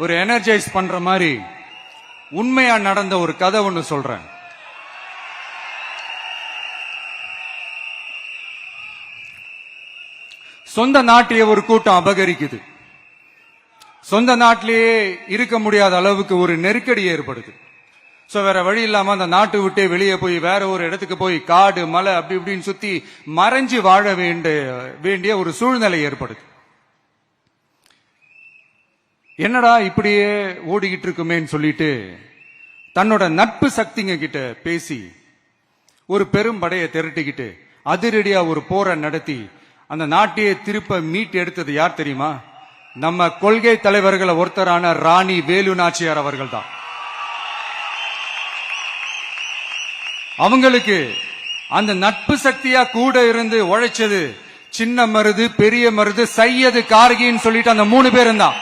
ஒரு எனர்ஜைஸ் பண்ற மாதிரி உண்மையா நடந்த ஒரு கதை ஒன்னு சொல்றேன். சொந்த நாட்டையே ஒரு கூட்டம் அபகரிக்குது. சொந்த நாட்டிலேயே இருக்க முடியாத அளவுக்கு ஒரு நெருக்கடி ஏற்படுது. சோ வேற வழி இல்லாம அந்த நாட்டை விட்டே வெளியே போய் வேற ஒரு இடத்துக்கு போய் காடு மலை அப்படி இப்படின்னு சுத்தி மறைஞ்சு வாழ வேண்டிய ஒரு சூழ்நிலை ஏற்படுது. என்னடா இப்படியே ஓடிக்கிட்டு இருக்குமேன்னு சொல்லிட்டு தன்னோட நட்பு சக்திங்க கிட்ட பேசி ஒரு பெரும் படையை திரட்டிக்கிட்டு அதிரடியா ஒரு போரை நடத்தி அந்த நாட்டையே திருப்ப மீட்டு எடுத்தது யார் தெரியுமா? நம்ம கொள்கை தலைவர்களை ஒருத்தரான ராணி வேலு நாச்சியார் அவர்கள் தான். அவங்களுக்கு அந்த நட்பு சக்தியா கூட இருந்து உழைச்சது சின்ன மருது, பெரிய மருது, சையது, கார்கின்னு சொல்லிட்டு அந்த 3 பேரும் தான்.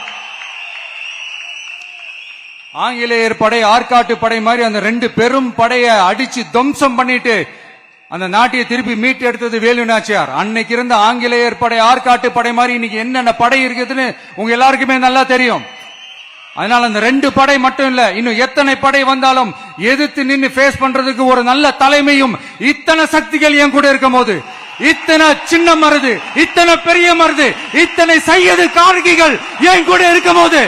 ஆங்கிலேயர் படை, ஆற்காட்டு படை மாதிரி அந்த 2 பெரும் படைய அடிச்சு துவம்சம் பண்ணிட்டு அந்த நாட்டையை திருப்பி மீட்டு எடுத்தது வேலு நாச்சியார். அன்னைக்கு இருந்த ஆங்கிலேயர் படை, ஆற்காட்டு படை மாதிரி இன்னைக்கு என்னென்ன படை இருக்குதுன்னு உங்க எல்லாருக்குமே நல்லா தெரியும். அதனால அந்த 2 படை மட்டும் இல்ல, இன்னும் எத்தனை படை வந்தாலும் எதிர்த்து நின்று ஃபேஸ் பண்றதுக்கு ஒரு நல்ல தலைமையும் இத்தனை சக்திகள் என் கூட இருக்கும் போது, இத்தனை சின்ன மருது, இத்தனை பெரிய மருது, இத்தனை சையது, கார்கிகள் என் கூட இருக்கும் போது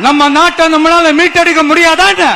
நம்ம நாட்டை நம்மளால மீட்டெடுக்க முடியாதா?